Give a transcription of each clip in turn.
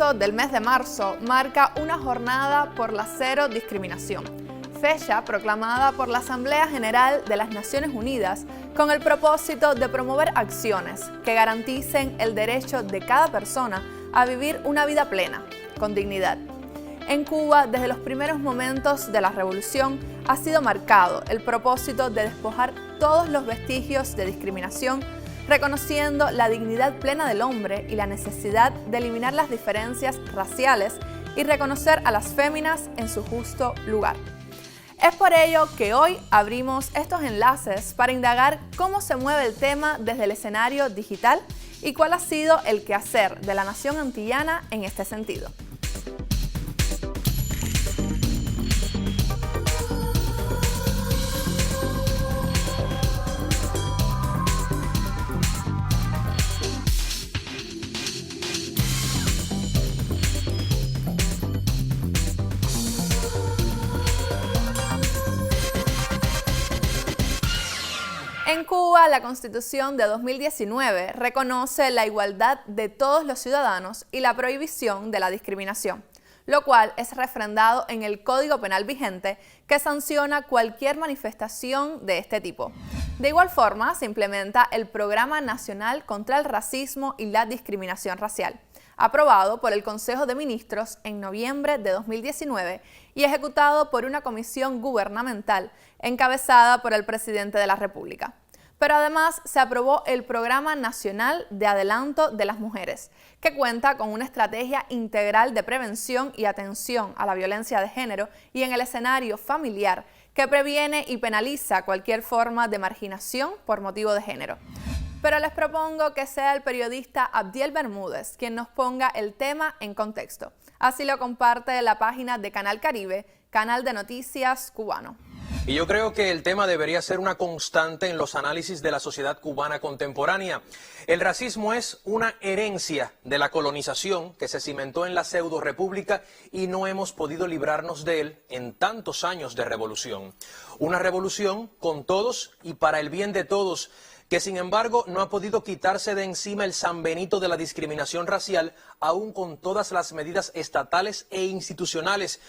comienzo del mes de marzo marca una jornada por la cero discriminación, fecha proclamada por la Asamblea General de las Naciones Unidas con el propósito de promover acciones que garanticen el derecho de cada persona a vivir una vida plena, con dignidad. En Cuba, desde los primeros momentos de la revolución, ha sido marcado el propósito de despojar todos los vestigios de discriminación, reconociendo la dignidad plena del hombre y la necesidad de eliminar las diferencias raciales y reconocer a las féminas en su justo lugar. Es por ello que hoy abrimos estos enlaces para indagar cómo se mueve el tema desde el escenario digital y cuál ha sido el quehacer de la nación antillana en este sentido. En Cuba, la Constitución de 2019 reconoce la igualdad de todos los ciudadanos y la prohibición de la discriminación, lo cual es refrendado en el Código Penal vigente que sanciona cualquier manifestación de este tipo. De igual forma, se implementa el Programa Nacional contra el Racismo y la Discriminación Racial, aprobado por el Consejo de Ministros en noviembre de 2019 y ejecutado por una comisión gubernamental encabezada por el presidente de la República. Pero además se aprobó el Programa Nacional de Adelanto de las Mujeres, que cuenta con una estrategia integral de prevención y atención a la violencia de género y en el escenario familiar, que previene y penaliza cualquier forma de marginación por motivo de género. Pero les propongo que sea el periodista Abdiel Bermúdez quien nos ponga el tema en contexto. Así lo comparte la página de Canal Caribe, canal de noticias cubano. Y yo creo que el tema debería ser una constante en los análisis de la sociedad cubana contemporánea. El racismo es una herencia de la colonización que se cimentó en la pseudo-república y no hemos podido librarnos de él en tantos años de revolución. Una revolución con todos y para el bien de todos, que sin embargo no ha podido quitarse de encima el sanbenito de la discriminación racial, aún con todas las medidas estatales e institucionales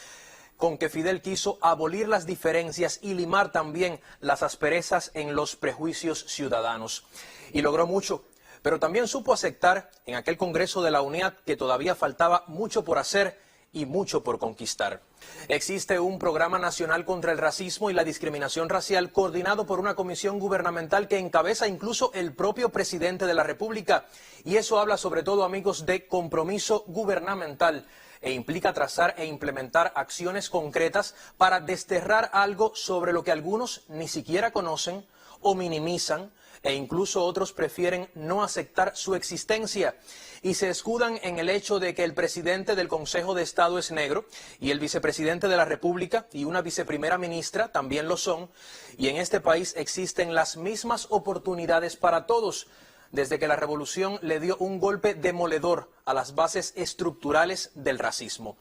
con que Fidel quiso abolir las diferencias y limar también las asperezas en los prejuicios ciudadanos. Y logró mucho, pero también supo aceptar en aquel Congreso de la UNIAD que todavía faltaba mucho por hacer y mucho por conquistar. Existe un programa nacional contra el racismo y la discriminación racial coordinado por una comisión gubernamental que encabeza incluso el propio presidente de la República. Y eso habla sobre todo, amigos, de compromiso gubernamental e implica trazar e implementar acciones concretas para desterrar algo sobre lo que algunos ni siquiera conocen o minimizan e incluso otros prefieren no aceptar su existencia y se escudan en el hecho de que el presidente del Consejo de Estado es negro y el vicepresidente de la República y una viceprimera ministra también lo son, y en este país existen las mismas oportunidades para todos, desde que la revolución le dio un golpe demoledor a las bases estructurales del racismo.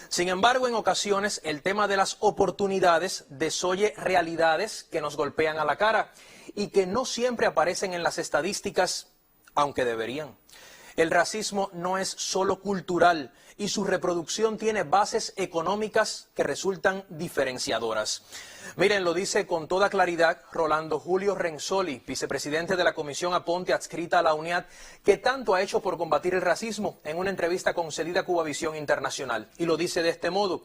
Sin embargo, en ocasiones el tema de las oportunidades desoye realidades que nos golpean a la cara y que no siempre aparecen en las estadísticas, aunque deberían. El racismo no es solo cultural y su reproducción tiene bases económicas que resultan diferenciadoras. Miren, lo dice con toda claridad Rolando Julio Renzoli, vicepresidente de la Comisión Aponte adscrita a la UNIAD, que tanto ha hecho por combatir el racismo en una entrevista concedida a Cubavisión Internacional. Y lo dice de este modo: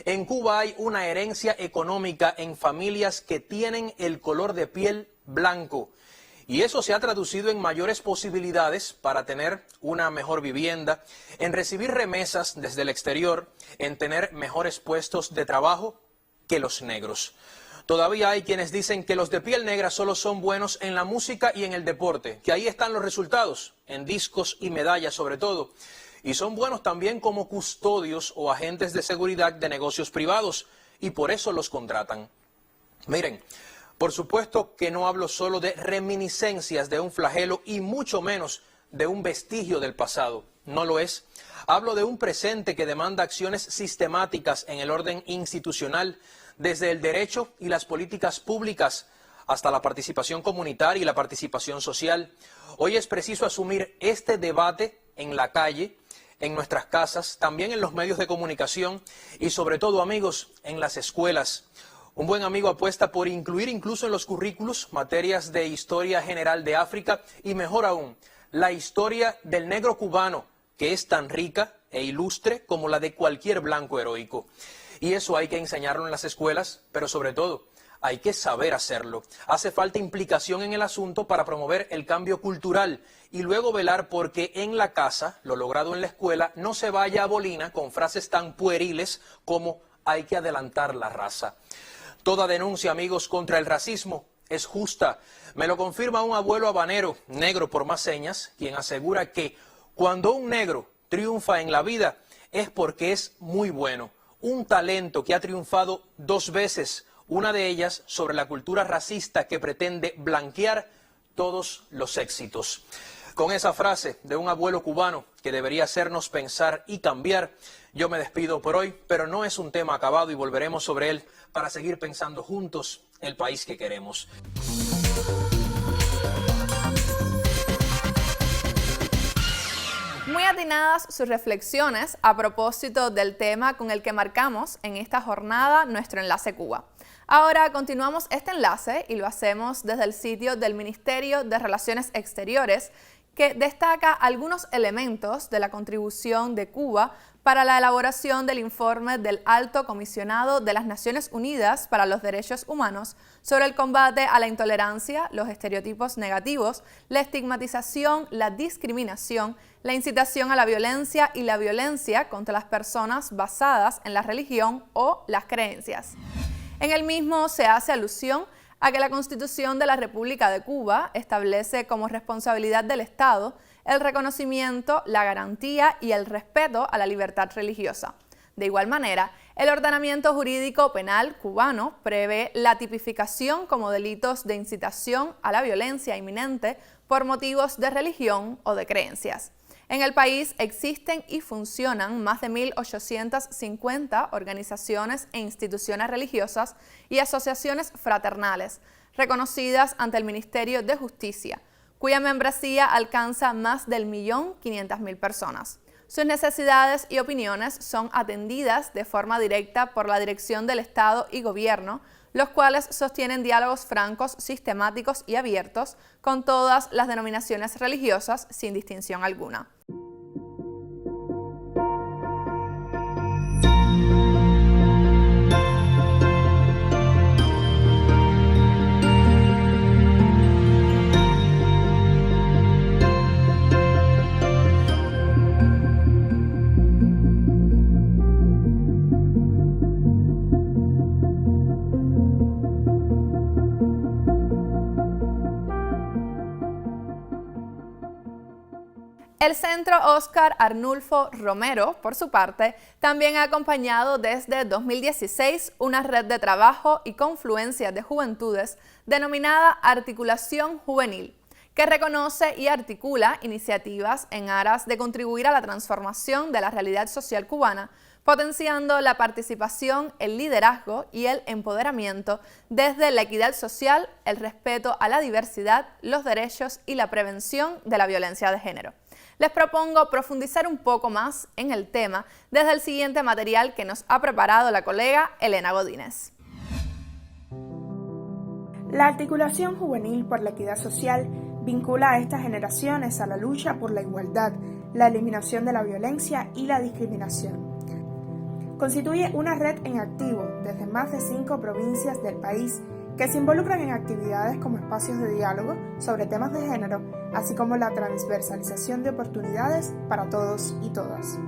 en Cuba hay una herencia económica en familias que tienen el color de piel blanco. Y eso se ha traducido en mayores posibilidades para tener una mejor vivienda, en recibir remesas desde el exterior, en tener mejores puestos de trabajo que los negros. Todavía hay quienes dicen que los de piel negra solo son buenos en la música y en el deporte, que ahí están los resultados, en discos y medallas sobre todo. Y son buenos también como custodios o agentes de seguridad de negocios privados, y por eso los contratan. Miren, por supuesto que no hablo solo de reminiscencias de un flagelo y mucho menos de un vestigio del pasado. No lo es. Hablo de un presente que demanda acciones sistemáticas en el orden institucional, desde el derecho y las políticas públicas hasta la participación comunitaria y la participación social. Hoy es preciso asumir este debate en la calle, en nuestras casas, también en los medios de comunicación y sobre todo, amigos, en las escuelas. Un buen amigo apuesta por incluir incluso en los currículos materias de historia general de África y, mejor aún, la historia del negro cubano, que es tan rica e ilustre como la de cualquier blanco heroico. Y eso hay que enseñarlo en las escuelas, pero sobre todo hay que saber hacerlo. Hace falta implicación en el asunto para promover el cambio cultural y luego velar porque en la casa, lo logrado en la escuela, no se vaya a bolina con frases tan pueriles como hay que adelantar la raza. Toda denuncia, amigos, contra el racismo es justa. Me lo confirma un abuelo habanero, negro por más señas, quien asegura que cuando un negro triunfa en la vida es porque es muy bueno. Un talento que ha triunfado 2 veces, una de ellas sobre la cultura racista que pretende blanquear todos los éxitos. Con esa frase de un abuelo cubano que debería hacernos pensar y cambiar, yo me despido por hoy, pero no es un tema acabado y volveremos sobre él para seguir pensando juntos el país que queremos. Muy atinadas sus reflexiones a propósito del tema con el que marcamos en esta jornada nuestro enlace Cuba. Ahora continuamos este enlace y lo hacemos desde el sitio del Ministerio de Relaciones Exteriores, que destaca algunos elementos de la contribución de Cuba para la elaboración del informe del Alto Comisionado de las Naciones Unidas para los Derechos Humanos sobre el combate a la intolerancia, los estereotipos negativos, la estigmatización, la discriminación, la incitación a la violencia y la violencia contra las personas basadas en la religión o las creencias. En el mismo se hace alusión a que la Constitución de la República de Cuba establece como responsabilidad del Estado el reconocimiento, la garantía y el respeto a la libertad religiosa. De igual manera, el ordenamiento jurídico penal cubano prevé la tipificación como delitos de incitación a la violencia inminente por motivos de religión o de creencias. En el país existen y funcionan más de 1.850 organizaciones e instituciones religiosas y asociaciones fraternales, reconocidas ante el Ministerio de Justicia, cuya membresía alcanza más del 1.500.000 personas. Sus necesidades y opiniones son atendidas de forma directa por la Dirección del Estado y Gobierno, los cuales sostienen diálogos francos, sistemáticos y abiertos con todas las denominaciones religiosas sin distinción alguna. El Centro Óscar Arnulfo Romero, por su parte, también ha acompañado desde 2016 una red de trabajo y confluencia de juventudes denominada Articulación Juvenil, que reconoce y articula iniciativas en aras de contribuir a la transformación de la realidad social cubana, potenciando la participación, el liderazgo y el empoderamiento desde la equidad social, el respeto a la diversidad, los derechos y la prevención de la violencia de género. Les propongo profundizar un poco más en el tema desde el siguiente material que nos ha preparado la colega Elena Godínez. La Articulación Juvenil por la Equidad Social vincula a estas generaciones a la lucha por la igualdad, la eliminación de la violencia y la discriminación. Constituye una red en activo desde más de 5 provincias del país que se involucran en actividades como espacios de diálogo sobre temas de género, así como la transversalización de oportunidades para todos y todas.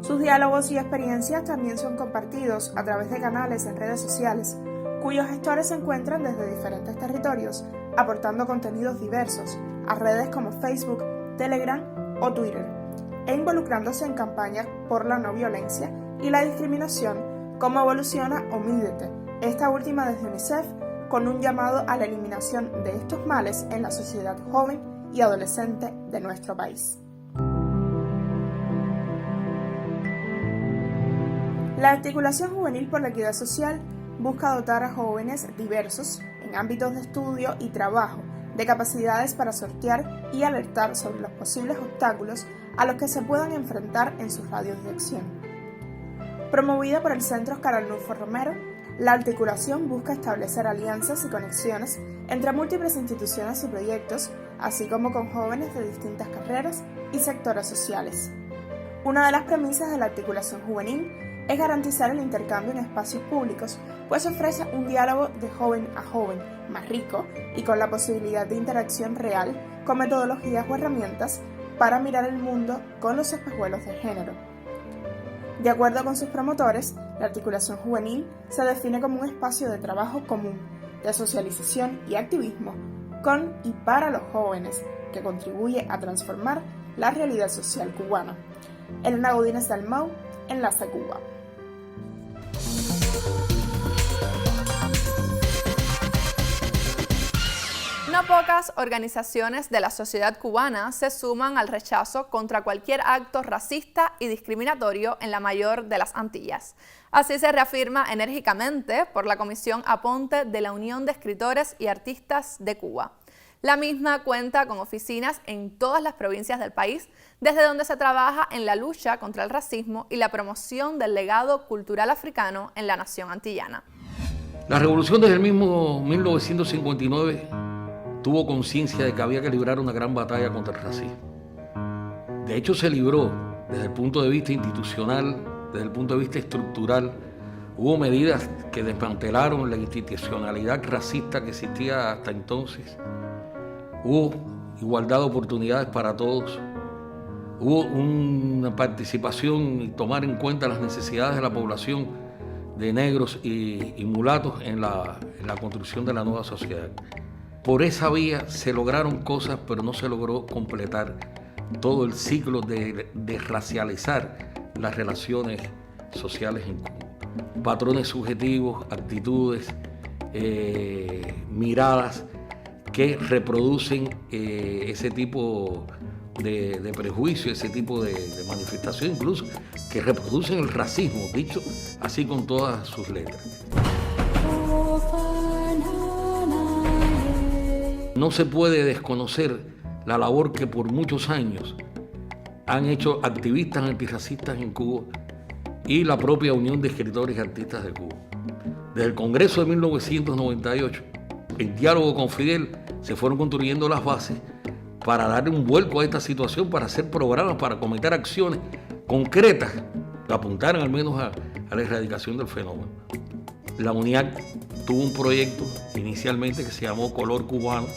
Sus diálogos y experiencias también son compartidos a través de canales en redes sociales, cuyos gestores se encuentran desde diferentes territorios, aportando contenidos diversos a redes como Facebook, Telegram o Twitter, e involucrándose en campañas por la no violencia y la discriminación, como Evoluciona o Mídete, esta última desde UNICEF, con un llamado a la eliminación de estos males en la sociedad joven y adolescente de nuestro país. La Articulación Juvenil por la Equidad Social busca dotar a jóvenes diversos en ámbitos de estudio y trabajo de capacidades para sortear y alertar sobre los posibles obstáculos a los que se puedan enfrentar en sus radios de acción. Promovida por el Centro Oscar Arnulfo Romero, la articulación busca establecer alianzas y conexiones entre múltiples instituciones y proyectos, así como con jóvenes de distintas carreras y sectores sociales. Una de las premisas de la articulación juvenil es garantizar el intercambio en espacios públicos, pues ofrece un diálogo de joven a joven más rico y con la posibilidad de interacción real con metodologías o herramientas para mirar el mundo con los espejuelos de género. De acuerdo con sus promotores, la articulación juvenil se define como un espacio de trabajo común, de socialización y activismo con y para los jóvenes, que contribuye a transformar la realidad social cubana. Elena Godínez Dalmau, Enlace Cuba. No pocas organizaciones de la sociedad cubana se suman al rechazo contra cualquier acto racista y discriminatorio en la mayor de las Antillas. Así se reafirma enérgicamente por la Comisión Aponte de la Unión de Escritores y Artistas de Cuba. La misma cuenta con oficinas en todas las provincias del país, desde donde se trabaja en la lucha contra el racismo y la promoción del legado cultural africano en la nación antillana. La revolución desde el mismo 1959 tuvo conciencia de que había que librar una gran batalla contra el racismo. De hecho, se libró desde el punto de vista institucional, desde el punto de vista estructural. Hubo medidas que desmantelaron la institucionalidad racista que existía hasta entonces. Hubo igualdad de oportunidades para todos. Hubo una participación y tomar en cuenta las necesidades de la población de negros y mulatos en la construcción de la nueva sociedad. Por esa vía se lograron cosas, pero no se logró completar todo el ciclo de racializar las relaciones sociales en Cuba. Patrones subjetivos, actitudes, miradas que reproducen ese tipo de prejuicio, ese tipo de manifestación, incluso que reproducen el racismo, dicho así con todas sus letras. No se puede desconocer la labor que por muchos años han hecho activistas antirracistas en Cuba y la propia Unión de Escritores y Artistas de Cuba. Desde el Congreso de 1998, en diálogo con Fidel, se fueron construyendo las bases para darle un vuelco a esta situación, para hacer programas, para cometer acciones concretas que apuntaran al menos a la erradicación del fenómeno. La UNIAC tuvo un proyecto inicialmente que se llamó Color Cubano,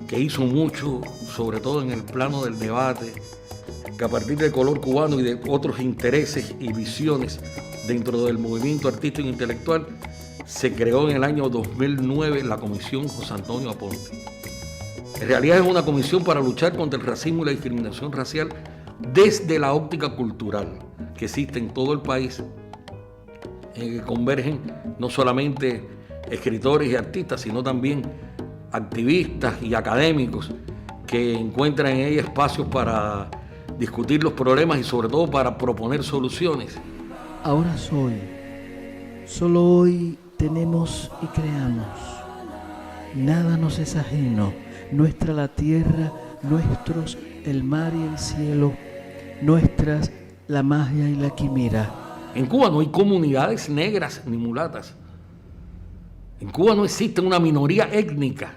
que hizo mucho, sobre todo en el plano del debate, que a partir del color cubano y de otros intereses y visiones dentro del movimiento artístico e intelectual, se creó en el año 2009 la Comisión José Antonio Aponte. En realidad es una comisión para luchar contra el racismo y la discriminación racial desde la óptica cultural que existe en todo el país, en que convergen no solamente escritores y artistas, sino también activistas y académicos que encuentran en ella espacios para discutir los problemas y sobre todo para proponer soluciones. Ahora soy, solo hoy tenemos y creamos. Nada nos es ajeno, nuestra la tierra, nuestros el mar y el cielo, nuestras la magia y la quimera. En Cuba no hay comunidades negras ni mulatas. En Cuba no existe una minoría étnica.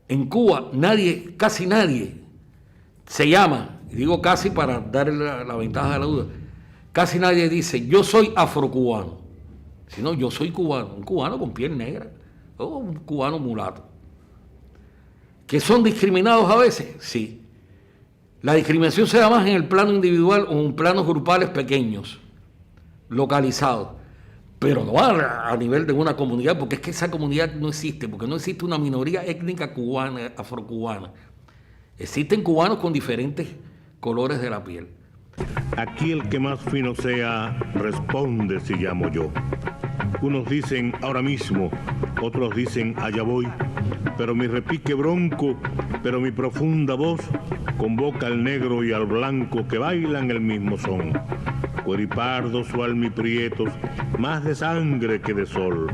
En Cuba nadie, casi nadie, se llama, y digo casi para darle la ventaja de la duda, casi nadie dice yo soy afrocubano, sino yo soy cubano, un cubano con piel negra o un cubano mulato. ¿Que son discriminados a veces? Sí. La discriminación se da más en el plano individual o en planos grupales pequeños, localizados, pero no a nivel de una comunidad, porque es que esa comunidad no existe, porque no existe una minoría étnica cubana, afrocubana. Existen cubanos con diferentes colores de la piel. Aquí el que más fino sea, responde si llamo yo. Unos dicen ahora mismo, otros dicen allá voy, pero mi repique bronco, pero mi profunda voz, convoca al negro y al blanco que bailan el mismo son. Cueripardos o almiprietos, más de sangre que de sol,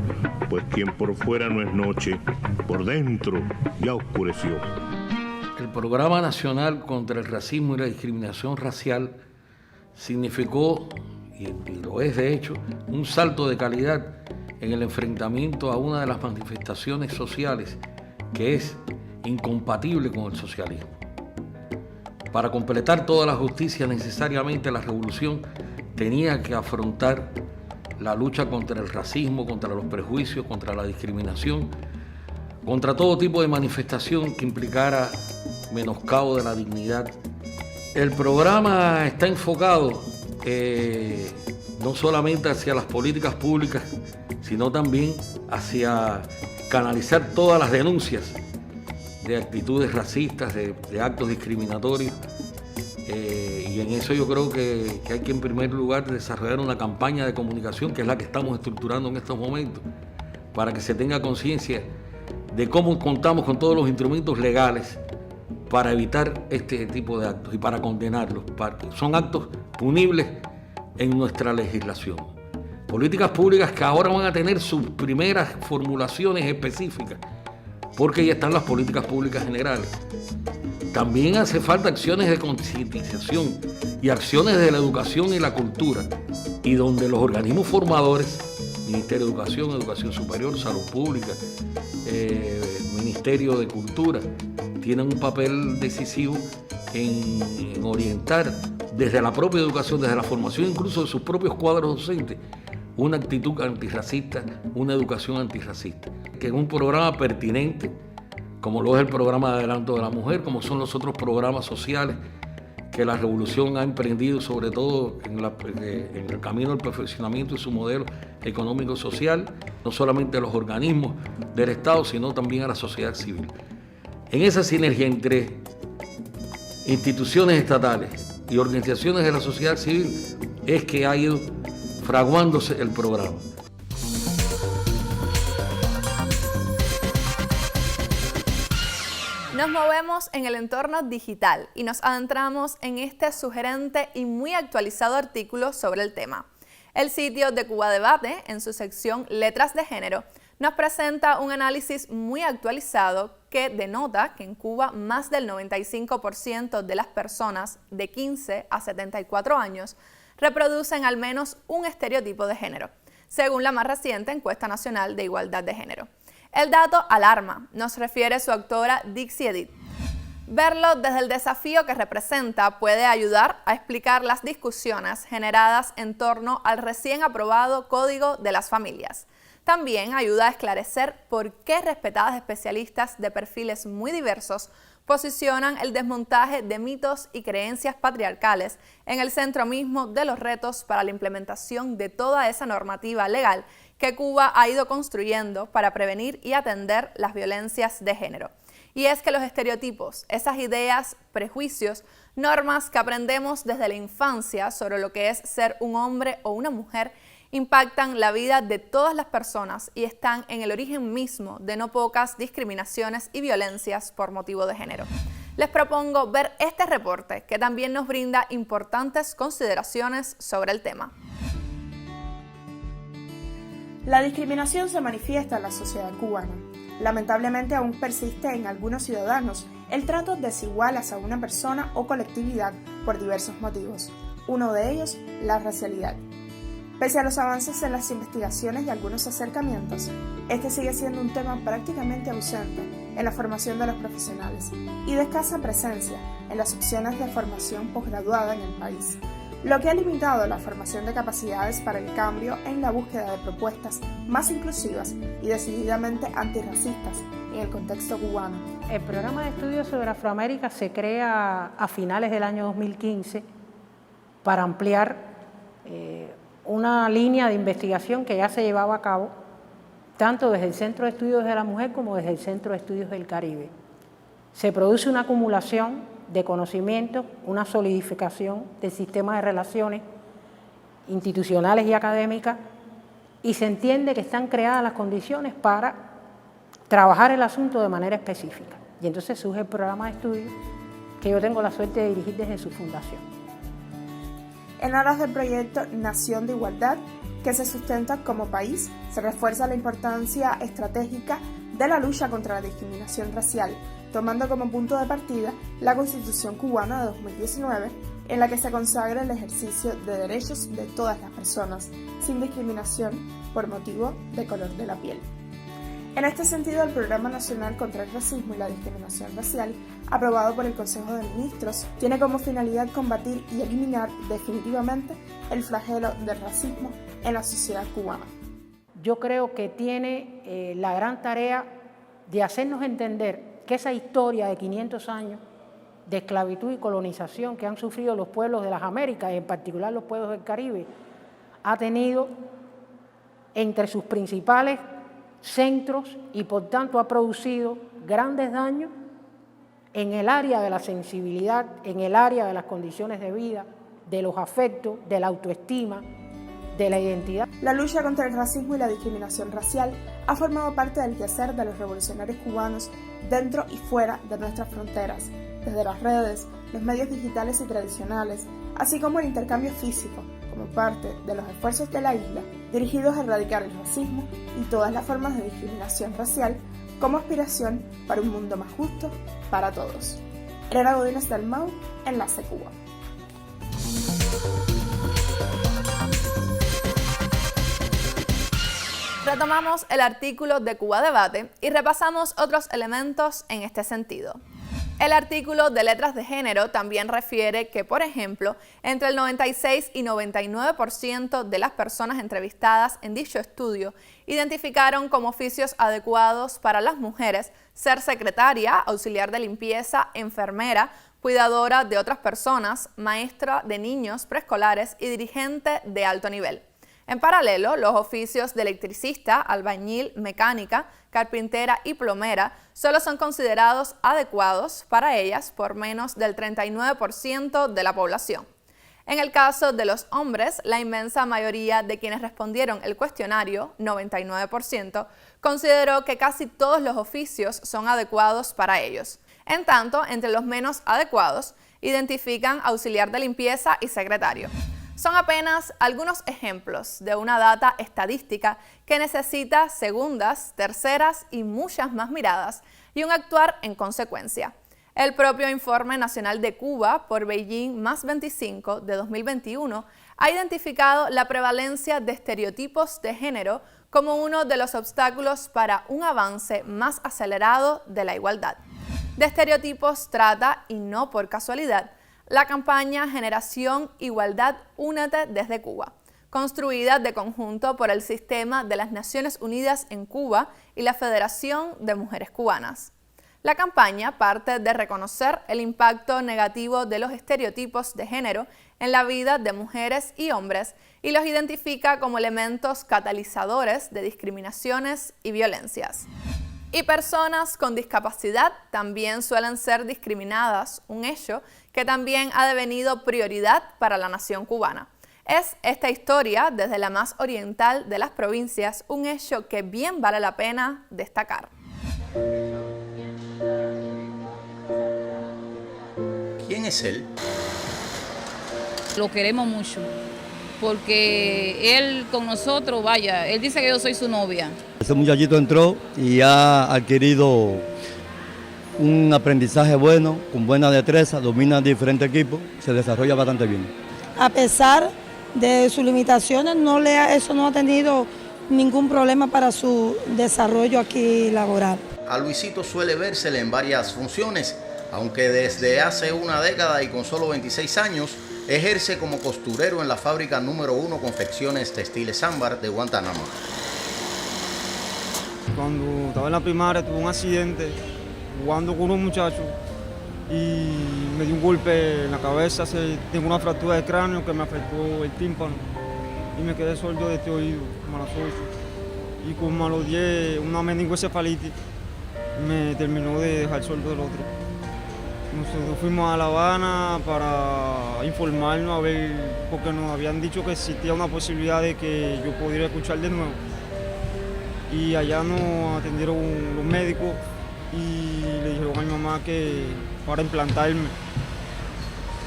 pues quien por fuera no es noche, por dentro ya oscureció. El Programa Nacional contra el Racismo y la Discriminación Racial significó, y lo es de hecho, un salto de calidad en el enfrentamiento a una de las manifestaciones sociales que es incompatible con el socialismo. Para completar toda la justicia, necesariamente la revolución tenía que afrontar la lucha contra el racismo, contra los prejuicios, contra la discriminación, contra todo tipo de manifestación que implicara menoscabo de la dignidad. El programa está enfocado no solamente hacia las políticas públicas, sino también hacia canalizar todas las denuncias de actitudes racistas, de actos discriminatorios. Y en eso yo creo que hay que en primer lugar desarrollar una campaña de comunicación, que es la que estamos estructurando en estos momentos, para que se tenga conciencia de cómo contamos con todos los instrumentos legales para evitar este tipo de actos y para condenarlos. Son actos punibles en nuestra legislación. Políticas públicas que ahora van a tener sus primeras formulaciones específicas, porque ya están las políticas públicas generales. También hace falta acciones de concientización y acciones de la educación y la cultura, y donde los organismos formadores, Ministerio de Educación, Educación Superior, Salud Pública, Ministerio de Cultura, tienen un papel decisivo en orientar desde la propia educación, desde la formación incluso de sus propios cuadros docentes, una actitud antirracista, una educación antirracista, que es un programa pertinente, como lo es el programa de adelanto de la mujer, como son los otros programas sociales que la revolución ha emprendido, sobre todo en el camino del perfeccionamiento de su modelo económico-social, no solamente a los organismos del Estado, sino también a la sociedad civil. En esa sinergia entre instituciones estatales y organizaciones de la sociedad civil es que ha ido fraguándose el programa. Nos movemos en el entorno digital y nos adentramos en este sugerente y muy actualizado artículo sobre el tema. El sitio de Cuba Debate, en su sección Letras de Género, nos presenta un análisis muy actualizado que denota que en Cuba más del 95% de las personas de 15 a 74 años reproducen al menos un estereotipo de género, según la más reciente encuesta nacional de igualdad de género. El dato alarma, nos refiere su autora Dixie Edith. Verlo desde el desafío que representa puede ayudar a explicar las discusiones generadas en torno al recién aprobado Código de las Familias. También ayuda a esclarecer por qué respetadas especialistas de perfiles muy diversos posicionan el desmontaje de mitos y creencias patriarcales en el centro mismo de los retos para la implementación de toda esa normativa legal que Cuba ha ido construyendo para prevenir y atender las violencias de género. Y es que los estereotipos, esas ideas, prejuicios, normas que aprendemos desde la infancia sobre lo que es ser un hombre o una mujer, impactan la vida de todas las personas y están en el origen mismo de no pocas discriminaciones y violencias por motivo de género. Les propongo ver este reporte que también nos brinda importantes consideraciones sobre el tema. La discriminación se manifiesta en la sociedad cubana. Lamentablemente aún persiste en algunos ciudadanos el trato desigual hacia una persona o colectividad por diversos motivos. Uno de ellos, la racialidad. Pese a los avances en las investigaciones y algunos acercamientos, este sigue siendo un tema prácticamente ausente en la formación de los profesionales y de escasa presencia en las opciones de formación posgraduada en el país, lo que ha limitado la formación de capacidades para el cambio en la búsqueda de propuestas más inclusivas y decididamente antirracistas en el contexto cubano. El programa de estudios sobre Afroamérica se crea a finales del año 2015 para ampliar una línea de investigación que ya se llevaba a cabo tanto desde el Centro de Estudios de la Mujer como desde el Centro de Estudios del Caribe. Se produce una acumulación de conocimiento, una solidificación del sistema de relaciones institucionales y académicas y se entiende que están creadas las condiciones para trabajar el asunto de manera específica. Y entonces surge el programa de estudios que yo tengo la suerte de dirigir desde su fundación. En aras del proyecto Nación de Igualdad, que se sustenta como país, se refuerza la importancia estratégica de la lucha contra la discriminación racial, tomando como punto de partida la Constitución cubana de 2019, en la que se consagra el ejercicio de derechos de todas las personas, sin discriminación por motivo de color de la piel. En este sentido, el Programa Nacional contra el Racismo y la Discriminación Racial, aprobado por el Consejo de Ministros, tiene como finalidad combatir y eliminar definitivamente el flagelo del racismo en la sociedad cubana. Yo creo que tiene la gran tarea de hacernos entender que esa historia de 500 años de esclavitud y colonización que han sufrido los pueblos de las Américas, y en particular los pueblos del Caribe, ha tenido entre sus principales centros y por tanto ha producido grandes daños en el área de la sensibilidad, en el área de las condiciones de vida, de los afectos, de la autoestima, de la identidad. La lucha contra el racismo y la discriminación racial ha formado parte del quehacer de los revolucionarios cubanos dentro y fuera de nuestras fronteras, desde las redes, los medios digitales y tradicionales, así como el intercambio físico, como parte de los esfuerzos de la isla dirigidos a erradicar el racismo y todas las formas de discriminación racial como aspiración para un mundo más justo para todos. Elena Godínez Dalmau, Enlace Cuba. Retomamos el artículo de Cuba Debate y repasamos otros elementos en este sentido. El artículo de letras de género también refiere que, por ejemplo, entre el 96 y 99% de las personas entrevistadas en dicho estudio identificaron como oficios adecuados para las mujeres ser secretaria, auxiliar de limpieza, enfermera, cuidadora de otras personas, maestra de niños preescolares y dirigente de alto nivel. En paralelo, los oficios de electricista, albañil, mecánica, carpintera y plomera solo son considerados adecuados para ellas por menos del 39% de la población. En el caso de los hombres, la inmensa mayoría de quienes respondieron el cuestionario, 99%, consideró que casi todos los oficios son adecuados para ellos. En tanto, entre los menos adecuados, identifican auxiliar de limpieza y secretario. Son apenas algunos ejemplos de una data estadística que necesita segundas, terceras y muchas más miradas y un actuar en consecuencia. El propio Informe Nacional de Cuba por Beijing +25 de 2021 ha identificado la prevalencia de estereotipos de género como uno de los obstáculos para un avance más acelerado de la igualdad. De estereotipos trata, y no por casualidad, la campaña Generación Igualdad Únete desde Cuba, construida de conjunto por el Sistema de las Naciones Unidas en Cuba y la Federación de Mujeres Cubanas. La campaña parte de reconocer el impacto negativo de los estereotipos de género en la vida de mujeres y hombres y los identifica como elementos catalizadores de discriminaciones y violencias. Y personas con discapacidad también suelen ser discriminadas, un hecho que también ha devenido prioridad para la nación cubana. Es esta historia, desde la más oriental de las provincias, un hecho que bien vale la pena destacar. ¿Quién es él? Lo queremos mucho, porque él con nosotros, vaya, él dice que yo soy su novia. Ese muchachito entró y ha adquirido un aprendizaje bueno, con buena destreza, domina diferentes equipos, se desarrolla bastante bien. A pesar de sus limitaciones, eso no ha tenido ningún problema para su desarrollo aquí laboral. A Luisito suele vérsele en varias funciones, aunque desde hace una década y con solo 26 años, ejerce como costurero en la fábrica número 1 Confecciones Textiles Ámbar de Guantánamo. Cuando estaba en la primaria tuve un accidente jugando con unos muchachos y me dio un golpe en la cabeza, tengo una fractura de cráneo que me afectó el tímpano y me quedé sordo de este oído, como a las 8. Y como a los 10, una meningoencefalitis me terminó de dejar sordo del otro. Nosotros fuimos a La Habana para informarnos, a ver, porque nos habían dicho que existía una posibilidad de que yo pudiera escuchar de nuevo. Y allá nos atendieron los médicos y le dijeron a mi mamá que para implantarme.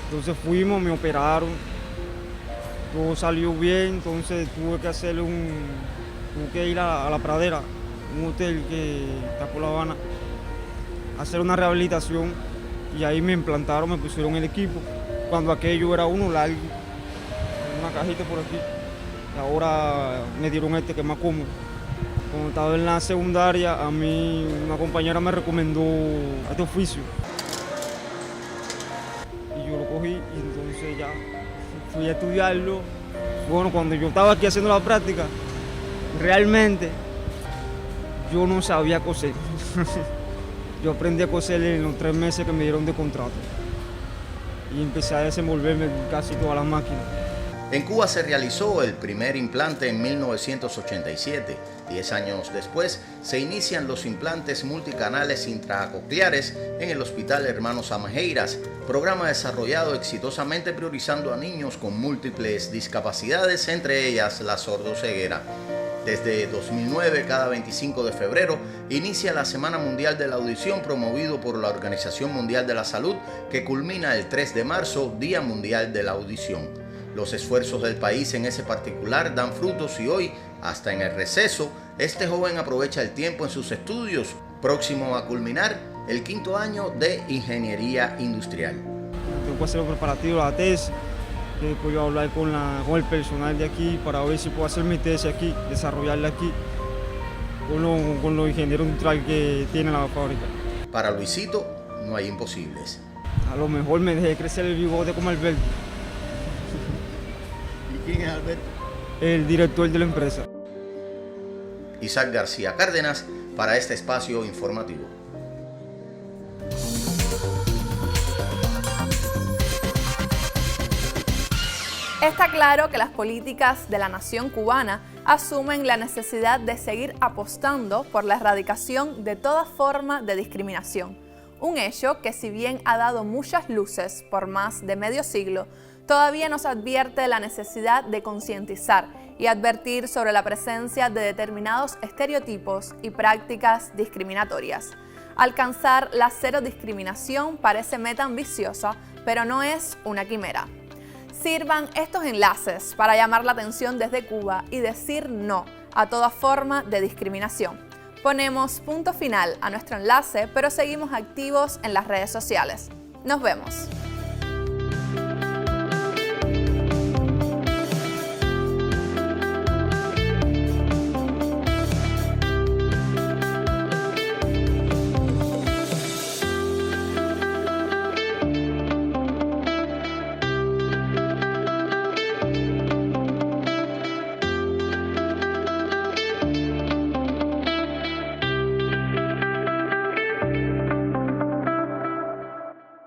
Entonces fuimos, me operaron, todo salió bien, entonces tuve que ir a La Pradera, un hotel que está por La Habana. hacer una rehabilitación y ahí me implantaron, me pusieron el equipo. Cuando aquello era uno largo, una cajita por aquí. Y ahora me dieron este que es más cómodo. Cuando estaba en la secundaria, a mí una compañera me recomendó este oficio. Y yo lo cogí y entonces ya fui a estudiarlo. Bueno, cuando yo estaba aquí haciendo la práctica, realmente yo no sabía coser. Yo aprendí a coser en los 3 meses que me dieron de contrato. Y empecé a desenvolverme en casi todas las máquinas. En Cuba se realizó el primer implante en 1987. 10 años después se inician los implantes multicanales intracocleares en el Hospital Hermanos Amejeiras, programa desarrollado exitosamente priorizando a niños con múltiples discapacidades, entre ellas la sordoceguera. Desde 2009, cada 25 de febrero, inicia la Semana Mundial de la Audición promovido por la Organización Mundial de la Salud, que culmina el 3 de marzo, Día Mundial de la Audición. Los esfuerzos del país en ese particular dan frutos y hoy, hasta en el receso, este joven aprovecha el tiempo en sus estudios, próximo a culminar el 5º año de Ingeniería Industrial. Tengo que hacer los preparativos, la tesis, después yo hablar con el personal de aquí para ver si puedo hacer mi tesis aquí, desarrollarla aquí, con los ingenieros industriales que tiene la fábrica. Para Luisito no hay imposibles. A lo mejor me dejé crecer el bigote como Alberto. ¿Y quién es Alberto? El director de la empresa. Isaac García Cárdenas para este espacio informativo. Está claro que las políticas de la nación cubana asumen la necesidad de seguir apostando por la erradicación de toda forma de discriminación, un hecho que, si bien ha dado muchas luces por más de medio siglo, todavía nos advierte la necesidad de concientizar y advertir sobre la presencia de determinados estereotipos y prácticas discriminatorias. Alcanzar la cero discriminación parece meta ambiciosa, pero no es una quimera. Sirvan estos enlaces para llamar la atención desde Cuba y decir no a toda forma de discriminación. Ponemos punto final a nuestro enlace, pero seguimos activos en las redes sociales. Nos vemos.